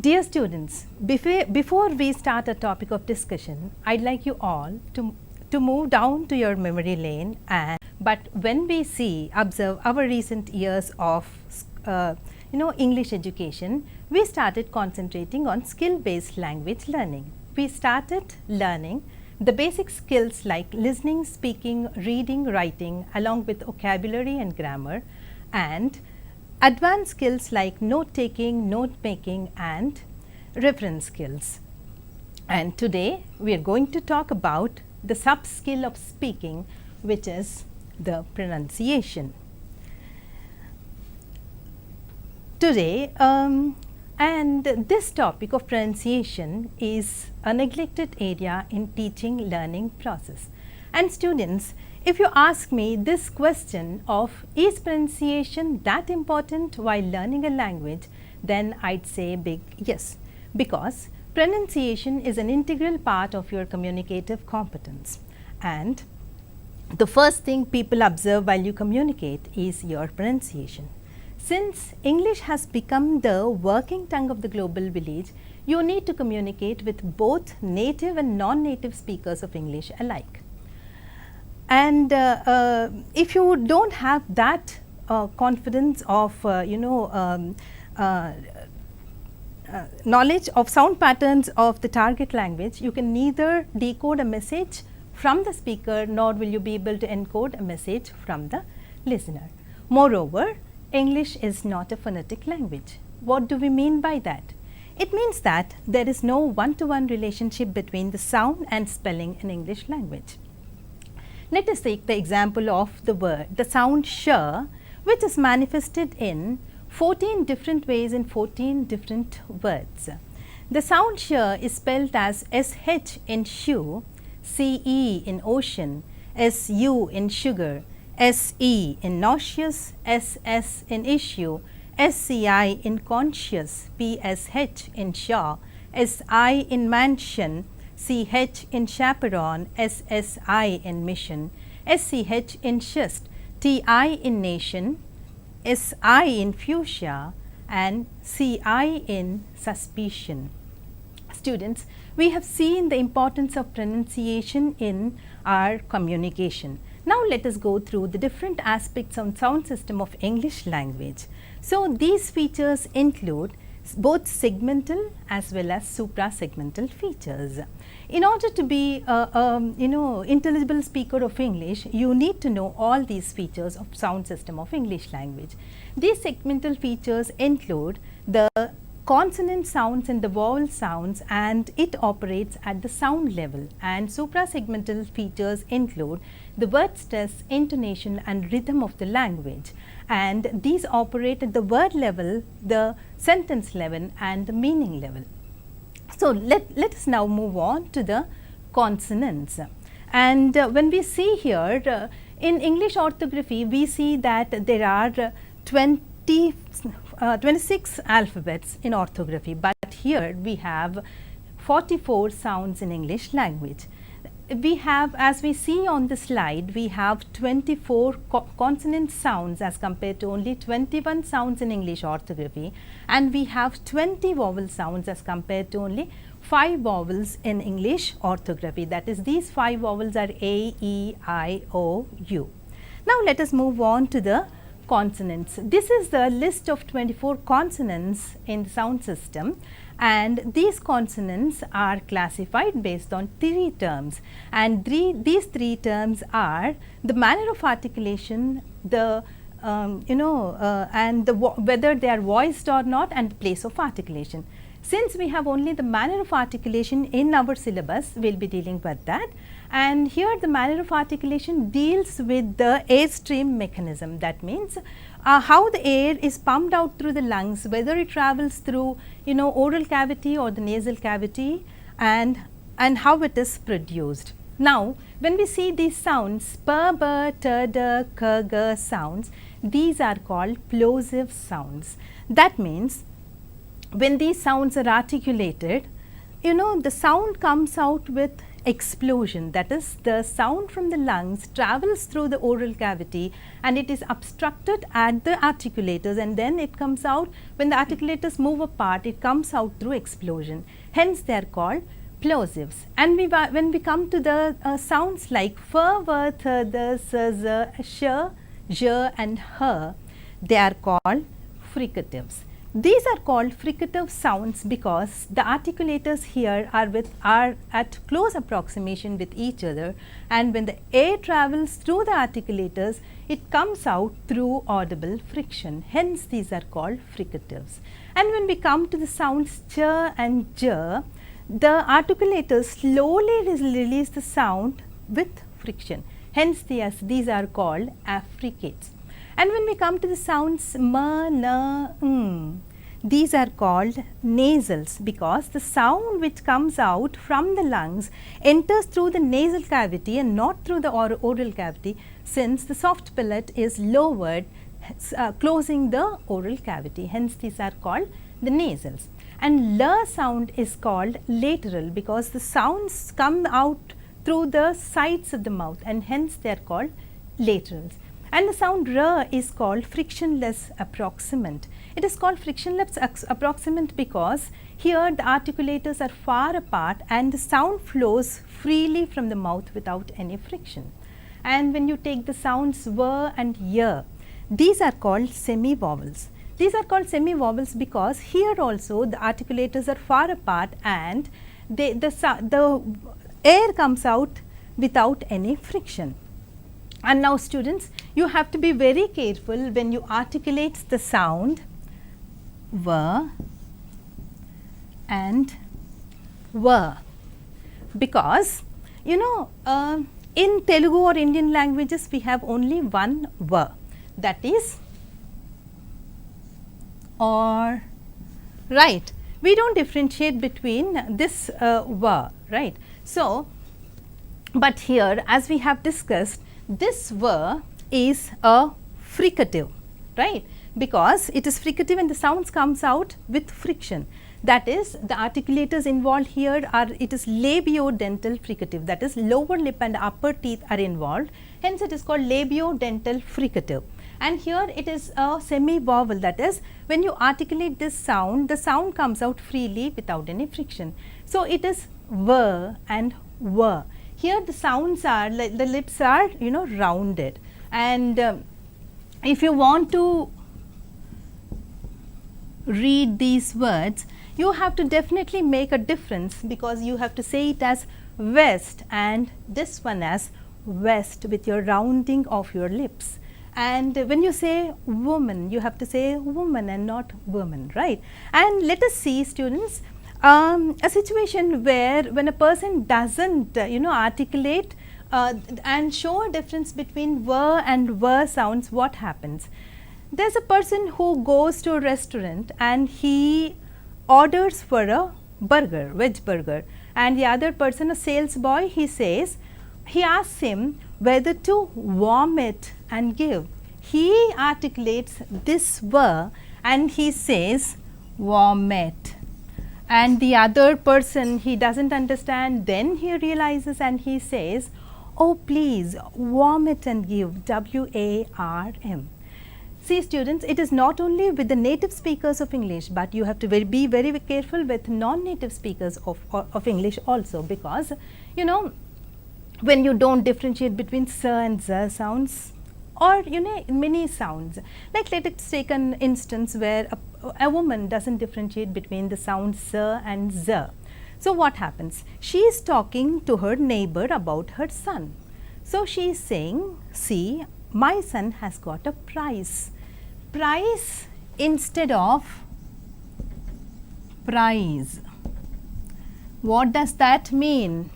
Dear students, before we start a topic of discussion, I'd like you all to move down to your memory lane. But when we observe our recent years of English education, we started concentrating on skill-based language learning. We started learning the basic skills like listening, speaking, reading, writing, along with vocabulary and grammar, and advanced skills like note taking, note making, and reference skills. And today we are going to talk about the sub skill of speaking, which is the pronunciation. Today, and this topic of pronunciation is a neglected area in teaching learning process. And students, if you ask me this question of is pronunciation that important while learning a language, then I'd say big yes, because pronunciation is an integral part of your communicative competence. And the first thing people observe while you communicate is your pronunciation. Since English has become the working tongue of the global village, you need to communicate with both native and non-native speakers of English alike. And if you don't have that confidence of knowledge of sound patterns of the target language, you can neither decode a message from the speaker nor will you be able to encode a message from the listener. Moreover, English is not a phonetic language. What do we mean by that? It means that there is no one-to-one relationship between the sound and spelling in English language. Let us take the example of the sound sh, which is manifested in 14 different ways in 14 different words. The sound sh is spelled as sh in shoe, ce in ocean, su in sugar, se in nauseous, ss in issue, sci in conscious, psh in shaw, si in mansion, ch in chaperone, ssi in mission, sch in schist, ti in nation, si in fuchsia, and ci in suspicion. Students, we have seen the importance of pronunciation in our communication. Now let us go through the different aspects of sound system of English language. So these features include both segmental as well as suprasegmental features. In order to be intelligible speaker of English, you need to know all these features of sound system of English language. These segmental features include the consonant sounds and the vowel sounds, and it operates at the sound level. And suprasegmental features include the word stress, intonation, and rhythm of the language. And these operate at the word level, the sentence level, and the meaning level. So let us now move on to the consonants. And when we see here in English orthography, we see that there are 26 alphabets in orthography, but here we have 44 sounds in English language. We have, as we see on the slide, we have 24 consonant sounds as compared to only 21 sounds in English orthography, and we have 20 vowel sounds as compared to only 5 vowels in English orthography. That is, these 5 vowels are A, E, I, O, U. Now let us move on to the consonants. This is the list of 24 consonants in the sound system, and these consonants are classified based on 3 terms, and these 3 terms are the manner of articulation, the whether they are voiced or not, and the place of articulation. Since we have only the manner of articulation in our syllabus, we will be dealing with that. And here the manner of articulation deals with the airstream mechanism. That means how the air is pumped out through the lungs, whether it travels through oral cavity or the nasal cavity, and how it is produced. Now when we see these sounds, p, b, t, d, k, g sounds, these are called plosive sounds. That means when these sounds are articulated, the sound comes out with explosion, that is the sound from the lungs travels through the oral cavity and it is obstructed at the articulators, and then it comes out when the articulators move apart, it comes out through explosion. Hence they are called plosives. And when we come to the sounds like f, v, th, the, s, z, sh, j and h, they are called fricatives. These are called fricative sounds because the articulators here are at close approximation with each other, and when the air travels through the articulators, it comes out through audible friction. Hence these are called fricatives. And when we come to the sounds ch and j, the articulators slowly release the sound with friction. Hence these are called affricates. And when we come to the sounds m, n, these are called nasals because the sound which comes out from the lungs enters through the nasal cavity and not through the oral cavity, since the soft palate is lowered, closing the oral cavity. Hence these are called the nasals. And l sound is called lateral because the sounds come out through the sides of the mouth, and hence they are called laterals. And the sound r is called frictionless approximant. It is called frictionless approximant because here the articulators are far apart and the sound flows freely from the mouth without any friction. And when you take the sounds v and y, these are called semi-vowels. These are called semi-vowels because here also the articulators are far apart and the air comes out without any friction. And now students, you have to be very careful when you articulate the sound v and v, because you know in Telugu or Indian languages we have only one v, that is or, right. We don't differentiate between this v, right. So, but here as we have discussed, this v is a fricative, right, because it is fricative and the sounds comes out with friction. That is, the articulators involved here are, it is labiodental fricative, that is lower lip and upper teeth are involved, hence it is called labiodental fricative. And here it is a semi-vowel, that is when you articulate this sound, the sound comes out freely without any friction. So, it is v and v. Here the sounds are like the lips are rounded, and if you want to read these words, you have to definitely make a difference because you have to say it as west and this one as west with your rounding of your lips. And when you say woman, you have to say woman and not woman, right. And let us see students, a situation where when a person doesn't articulate and show a difference between v and v sounds, what happens? There is a person who goes to a restaurant and he orders for a burger, veg burger, and the other person, a sales boy, he asks him whether to warm it and give. He articulates this v and he says vomit. And the other person, he doesn't understand, then he realizes and he says, oh please vomit and give, W-A-R-M. See students, it is not only with the native speakers of English, but you have to be very careful with non-native speakers of English also, because when you don't differentiate between s and z sounds, or many sounds, like let us take an instance where a woman doesn't differentiate between the sounds s and z. So what happens? She is talking to her neighbor about her son. So she is saying, see, my son has got a prize. Prize instead of prize. What does that mean?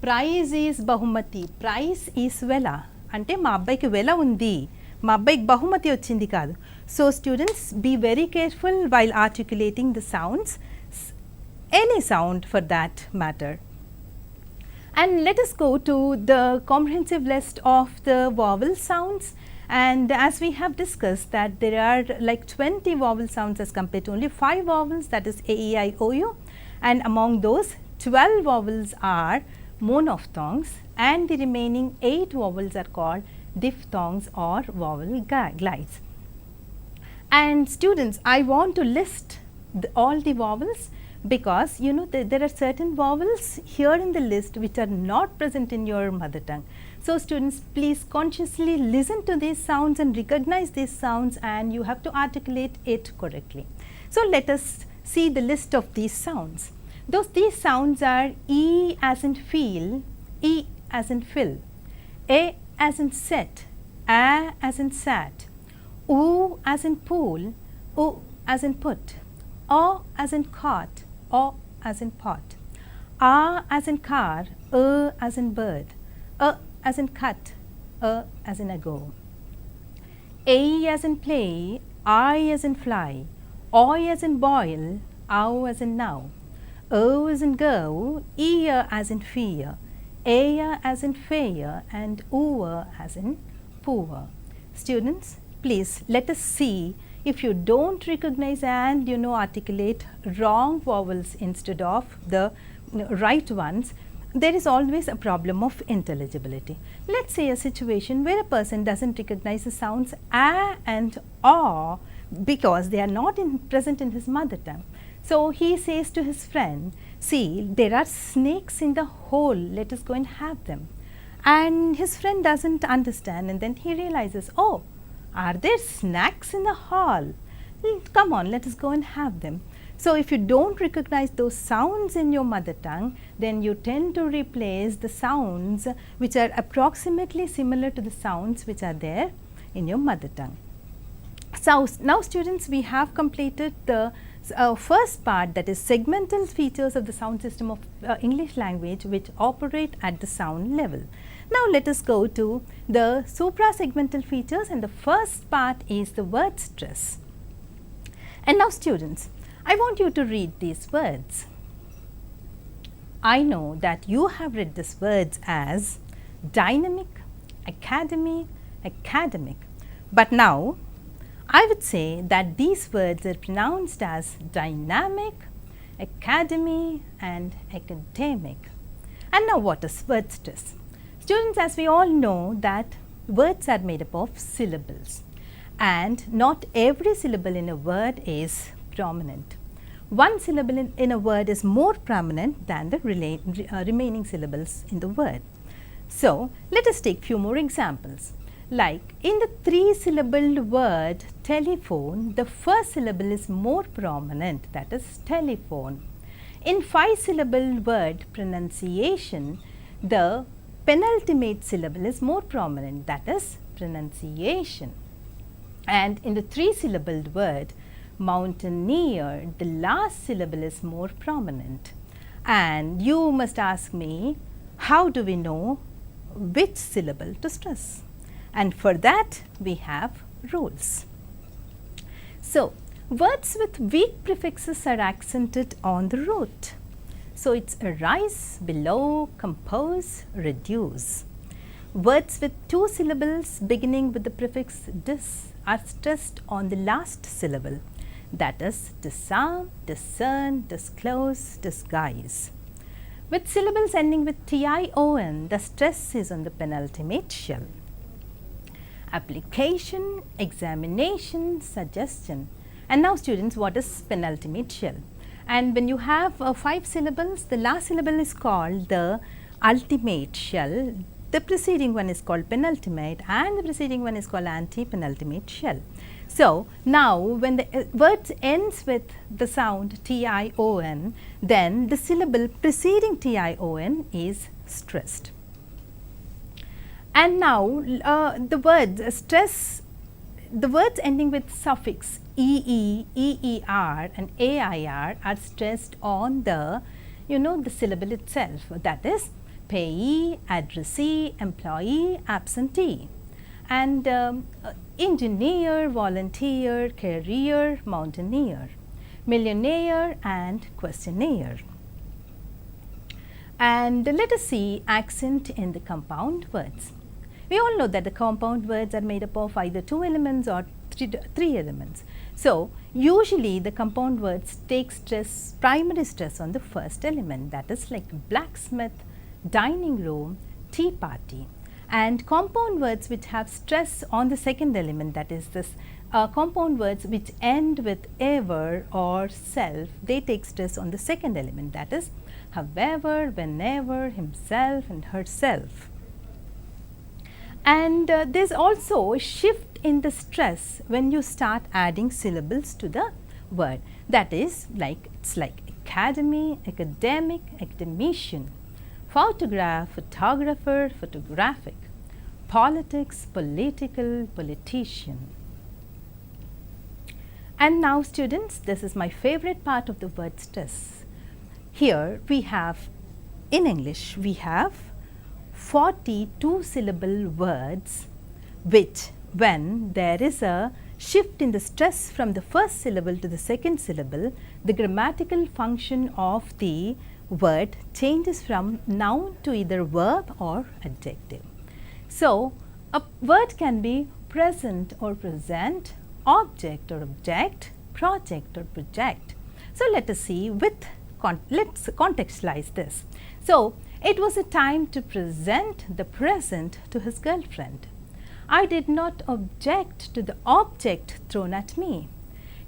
Prize is bahumati, prize is vela. అంటే మా అబ్బాయికి వెల ఉంది, మా అబ్బాయికి బహుమతి వచ్చింది కాదు. So students, be very careful while articulating the sounds, any sound for that matter. And let us go to the comprehensive list of the vowel sounds. And as we have discussed that there are like 20 vowel sounds as compared to only 5 vowels, that is A, E, I, O, U, and among those 12 vowels are monophthongs, and the remaining 8 vowels are called diphthongs or vowel glides. And students, I want to list all the vowels because you know there are certain vowels here in the list which are not present in your mother tongue. So, students, please consciously listen to these sounds and recognize these sounds, and you have to articulate it correctly. So, let us see the list of these sounds. These sounds are E as in feel, E as in fill, A as in set, A as in sat, U as in pool, U as in put, O as in caught, O as in pot, A as in car, as in bird, A as in cut, as in ago, A as in play, I as in fly, Oi as in boil, Ow as in now, O as in go, Ear as in fear, Aya as in fair, and Ooer as in poor. Students, please let us see if you don't recognize and articulate wrong vowels instead of the right ones, there is always a problem of intelligibility. Let's say a situation where a person doesn't recognize the sounds A and A because they are not present in his mother tongue. So, he says to his friend, see, there are snakes in the hole, let us go and have them. And his friend doesn't understand, and then he realizes, oh, are there snacks in the hall? Come on, let us go and have them. So, if you don't recognize those sounds in your mother tongue, then you tend to replace the sounds which are approximately similar to the sounds which are there in your mother tongue. So, now students, we have completed the first part, that is segmental features of the sound system of English language which operate at the sound level. Now, let us go to the suprasegmental features, and the first part is the word stress. And now students, I want you to read these words. I know that you have read these words as dynamic, academy, academic, but now I would say that these words are pronounced as dynamic, academy, and academic. And now what is word stress? Students, as we all know that words are made up of syllables, and not every syllable in a word is prominent. One syllable in a word is more prominent than the remaining syllables in the word. So, let us take few more examples. Like in the 3-syllabled word telephone, the first syllable is more prominent, that is telephone. In 5-syllabled word pronunciation, the penultimate syllable is more prominent, that is pronunciation. And in the 3-syllabled word mountaineer, the last syllable is more prominent. And you must ask me, how do we know which syllable to stress? And for that we have rules. So, words with weak prefixes are accented on the root. So, it is arise, below, compose, reduce. Words with 2 syllables beginning with the prefix dis are stressed on the last syllable, that is disarm, discern, disclose, disguise. With syllables ending with tion, the stress is on the penultimate shell. Application, examination, suggestion. And now students, what is penultimate shell? And when you have 5 syllables, the last syllable is called the ultimate shell, the preceding one is called penultimate, and the preceding one is called anti-penultimate shell. So, now when the word ends with the sound tion, then the syllable preceding tion is stressed. And now the words stress, the words ending with suffix ee, eer and air are stressed on the the syllable itself, that is payee, addressee, employee, absentee. And engineer, volunteer, career, mountaineer, millionaire and questionnaire. And let us see accent in the compound words. We all know that the compound words are made up of either 2 elements or 3 elements. So, usually the compound words take stress, primary stress on the first element, that is like blacksmith, dining room, tea party. And compound words which have stress on the second element, that is this compound words which end with ever or self, they take stress on the second element, that is however, whenever, himself and herself. And there's also a shift in the stress when you start adding syllables to the word, that is like it's like academy, academic, academician, photograph, photographer, photographic, politics, political, politician. And now students, this is my favorite part of the word stress. Here we have, in English, we have 42 syllable words which, when there is a shift in the stress from the first syllable to the second syllable, the grammatical function of the word changes from noun to either verb or adjective. So, a word can be present or present, object or object, project or project. So, let us see let's contextualize this. So, it was a time to present the present to his girlfriend. I did not object to the object thrown at me.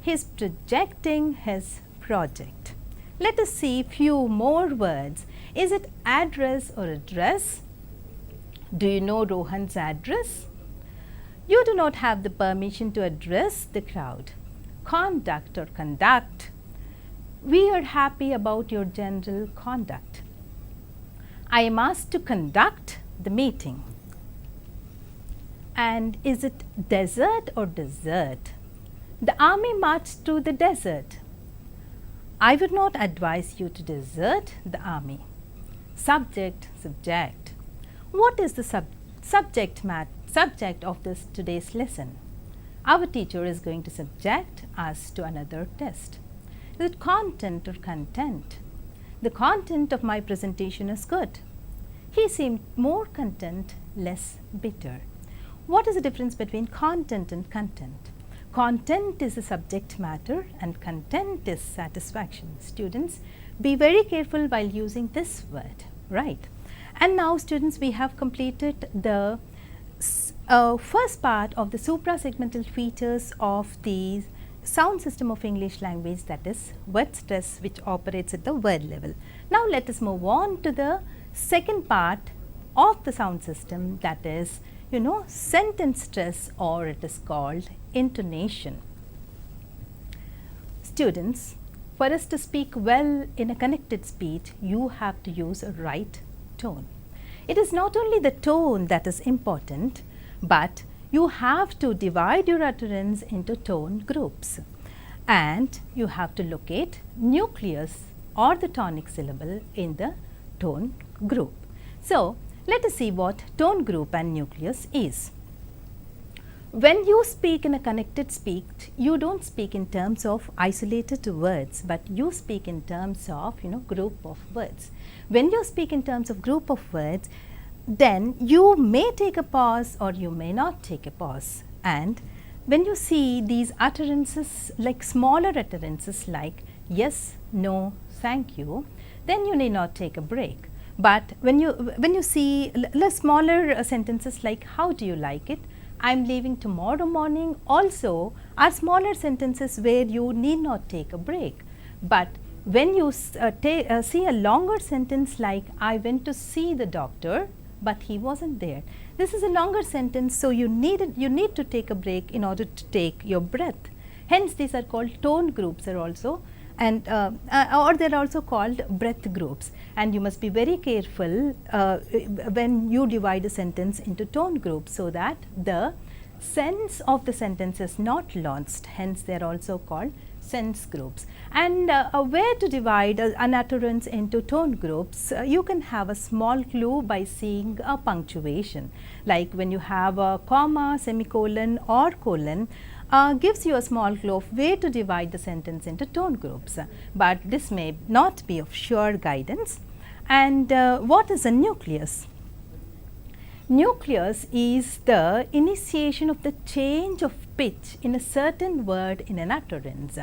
He is projecting his project. Let us see few more words. Is it address or address? Do you know Rohan's address? You do not have the permission to address the crowd. Conduct or conduct. We are happy about your general conduct. I am asked to conduct the meeting. And is it desert or desert? The army marched through the desert. I would not advise you to desert the army. Subject, subject. What is the subject of this today's lesson? Our teacher is going to subject us to another test. Is it content or content? The content of my presentation is good. He seemed more content, less bitter. What is the difference between content and content? Content is the subject matter and content is satisfaction. Students, be very careful while using this word, right? And now students, we have completed the first part of the suprasegmental features of the sound system of English language, that is word stress, which operates at the word level. Now let us move on to the second part of the sound system, that is sentence stress, or it is called intonation. Students, for us to speak well in a connected speech, you have to use a right tone. It is not only the tone that is important, but you have to divide your utterance into tone groups, and you have to locate nucleus or the tonic syllable in the tone group. So, let us see what tone group and nucleus is. When you speak in a connected speech, you don't speak in terms of isolated words, but you speak in terms of group of words. When you speak in terms of group of words, then you may take a pause or you may not take a pause. And when you see these utterances, like smaller utterances like yes, no, thank you, then you need not take a break. But when you see smaller sentences like how do you like it, I am leaving tomorrow morning, also are smaller sentences where you need not take a break. But when you see a longer sentence like I went to see the doctor but he wasn't there, this is a longer sentence, so you need to take a break in order to take your breath. Hence these are called tone groups are also, and or they are also called breath groups, and you must be very careful when you divide a sentence into tone groups so that the sense of the sentence is not lost. Hence they are also called sense groups. And where to divide an utterance into tone groups, you can have a small clue by seeing a punctuation, like when you have a comma, semicolon or colon, gives you a small clue of where to divide the sentence into tone groups, but this may not be of sure guidance. And what is a nucleus? Nucleus is the initiation of the change of pitch in a certain word in an utterance.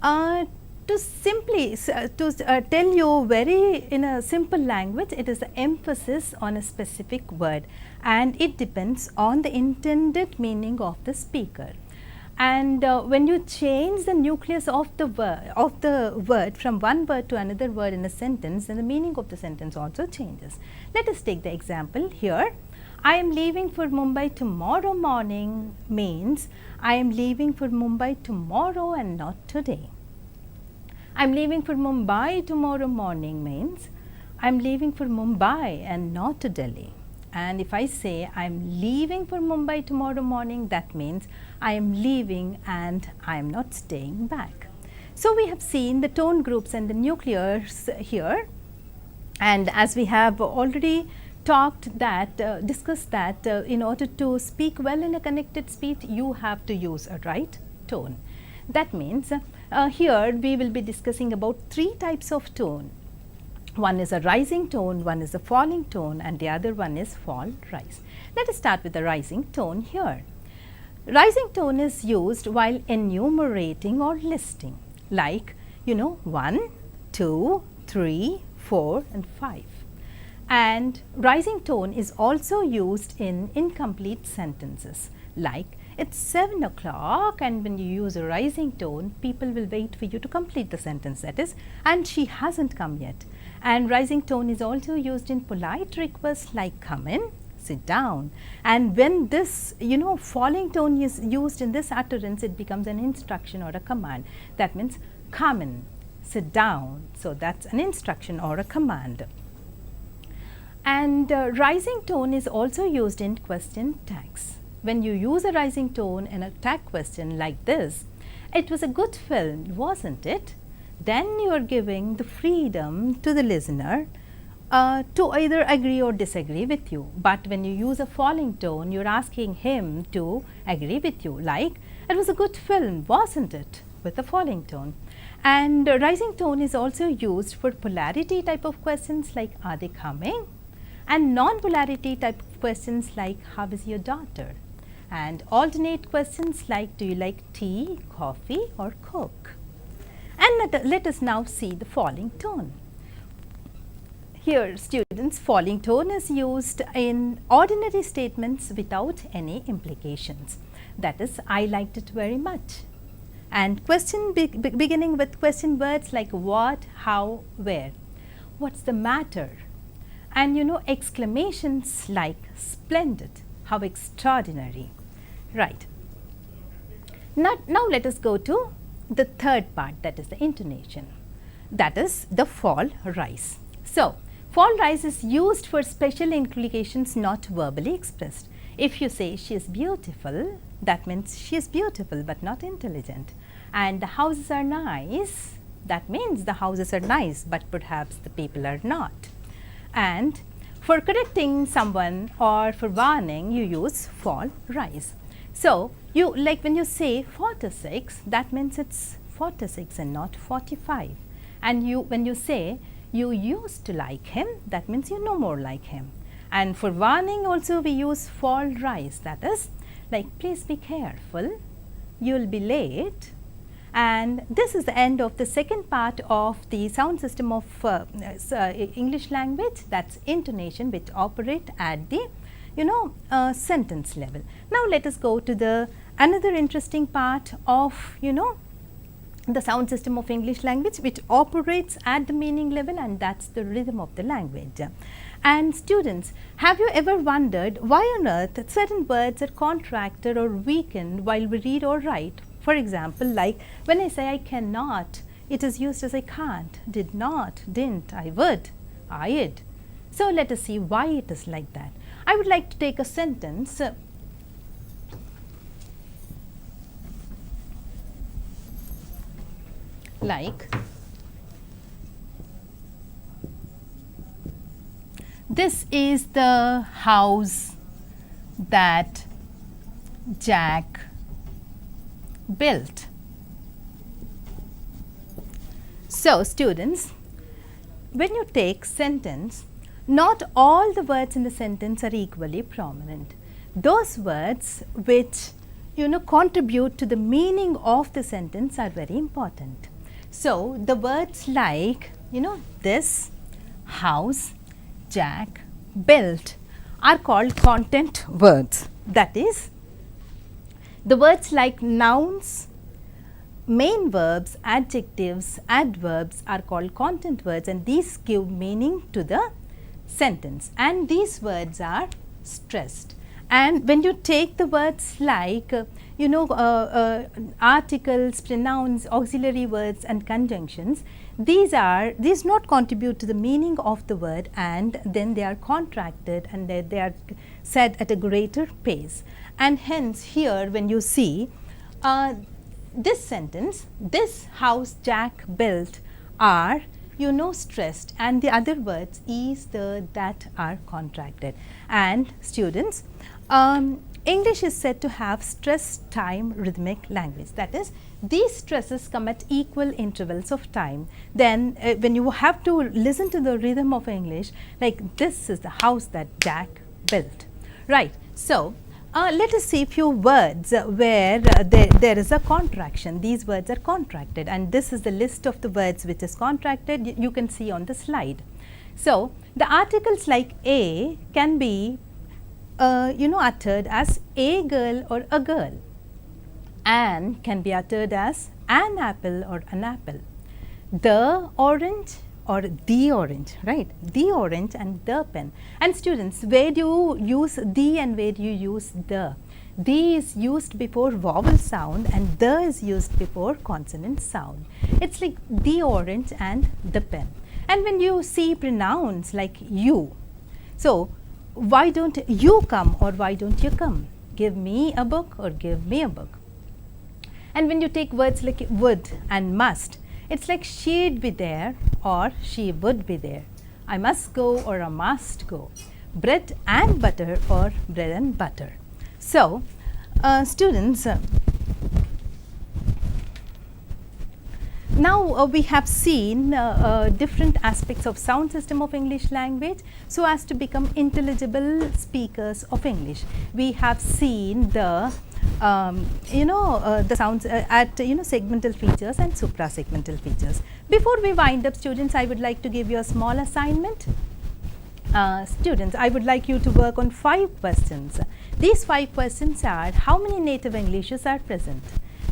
To To simply tell you very in a simple language, it is the emphasis on a specific word, and it depends on the intended meaning of the speaker. And when you change the nucleus of the word from one word to another word in a sentence, then the meaning of the sentence also changes. Let us take the example here. I am leaving for Mumbai tomorrow morning means I am leaving for Mumbai tomorrow and not today. I am leaving for Mumbai tomorrow morning means I am leaving for Mumbai and not to Delhi. And if I say I am leaving for Mumbai tomorrow morning, that means I am leaving and I am not staying back. So, we have seen the tone groups and the nucleus here, and as we have already talked that, discussed that in order to speak well in a connected speech, you have to use a right tone. That means here we will be discussing about 3 types of tone. One is a rising tone, one is a falling tone, and the other one is fall rise. Let us start with the rising tone here. Rising tone is used while enumerating or listing, like 1, 2, 3, 4 and 5. And rising tone is also used in incomplete sentences, like it's 7 o'clock, and when you use a rising tone, people will wait for you to complete the sentence, that is, and she hasn't come yet. And rising tone is also used in polite requests like come in, sit down. And when this falling tone is used in this utterance, it becomes an instruction or a command. That means come in, sit down. So, that's an instruction or a command. And rising tone is also used in question tags. When you use a rising tone in a tag question like this, it was a good film, wasn't it? Then you are giving the freedom to the listener to either agree or disagree with you. But when you use a falling tone, you are asking him to agree with you, like it was a good film, wasn't it? With a falling tone. And rising tone is also used for polarity type of questions like are they coming? And non-polarity type of questions like how is your daughter? And alternate questions like do you like tea, coffee or Coke? And let us now see the falling tone. Here students, falling tone is used in ordinary statements without any implications. That is, I liked it very much. And question beginning with question words like what, how, where. What's the matter? And exclamations like splendid, how extraordinary. Right. Now let us go to the third part, that is the intonation, that is the fall rise. So, fall rise is used for special implications not verbally expressed. If you say she is beautiful, that means she is beautiful but not intelligent. And the houses are nice, that means the houses are nice but perhaps the people are not. And for correcting someone or for warning, you use fall rise. So, you like when you say 46, that means it's 46 and not 45. And when you say you used to like him, that means you no more like him. And for warning also we use fall rise, that is like please be careful, you will be late. And this is the end of the second part of the sound system of English language, that's intonation, which operate at the sentence level. Now let us go to the another interesting part of the sound system of English language, which operates at the meaning level, and that's the rhythm of the language. And students, have you ever wondered why on earth certain words are contracted or weakened while we read or write? For example, like when I say I cannot, it is used as I can't, did not, didn't, I would, I'd. So let us see why it is like that. I would like to take a sentence like this is the house that Jack built. So students, when you take sentence, not all the words in the sentence are equally prominent. Those words which contribute to the meaning of the sentence are very important. So, the words like, this, house, Jack, built are called content words. That is, the words like nouns, main verbs, adjectives, adverbs are called content words, and these give meaning to the sentence, and these words are stressed. And when you take the words like articles, pronouns, auxiliary words and conjunctions, these not contribute to the meaning of the word, and then they are contracted and they are said at a greater pace. And hence here when you see this sentence, this house Jack built, are stressed, and the other words is, the, that are contracted. And students, English is said to have stress time rhythmic language. That is, these stresses come at equal intervals of time. Then when you have to listen to the rhythm of English, like this is the house that Jack built, right? So, let us see a few words where there is a contraction. These words are contracted, and this is the list of the words which is contracted. You can see on the slide. So, the articles like a can be uttered as a girl or a girl. An can be uttered as an apple or an apple. The orange or the orange, right? The orange and the pen. And students, where do you use the and where do you use the? The is used before vowel sound and the is used before consonant sound. It's like the orange and the pen. And when you see pronouns like you, so why don't you come or why don't you come? Give me a book or give me a book. And when you take words like would and must, it's like she'd be there or she would be there. I must go or I must go. Bread and butter or bread and butter. So, students, now we have seen different aspects of sound system of English language so as to become intelligible speakers of English. We have seen the the sounds at segmental features and suprasegmental features. Before we wind up, students, I would like to give you a small assignment. Students, I would like you to work on 5 questions. These 5 questions are: how many native Englishes are present?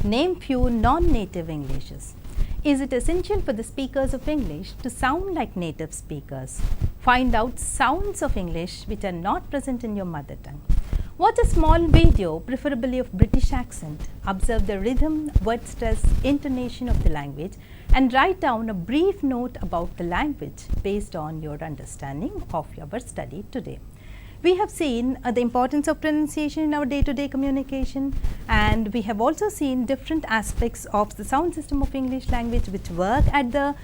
Name few non-native Englishes. Is it essential for the speakers of English to sound like native speakers? Find out sounds of English which are not present in your mother tongue. Watch a small video, preferably of British accent. Observe the rhythm, word stress, intonation of the language, and write down a brief note about the language based on your understanding of our study today. We have seen the importance of pronunciation in our day-to-day communication, and we have also seen different aspects of the sound system of English language which work at the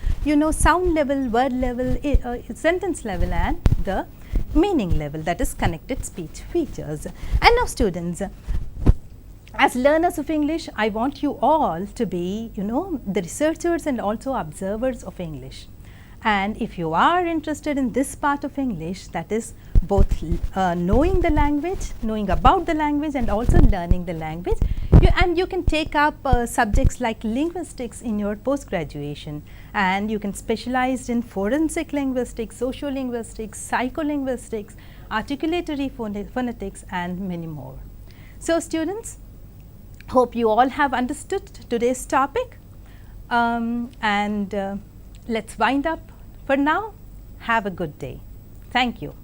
sound level, word level, sentence level, and the meaning level, that is connected speech features. And now students, as learners of English, I want you all to be the researchers and also observers of English. And if you are interested in this part of English, that is both knowing the language, knowing about the language, and also learning the language, you can take up subjects like linguistics in your post-graduation, and you can specialize in forensic linguistics, sociolinguistics, psycholinguistics, articulatory phonetics, and many more. So students, hope you all have understood today's topic, and let's wind up for now. Have a good day. Thank you.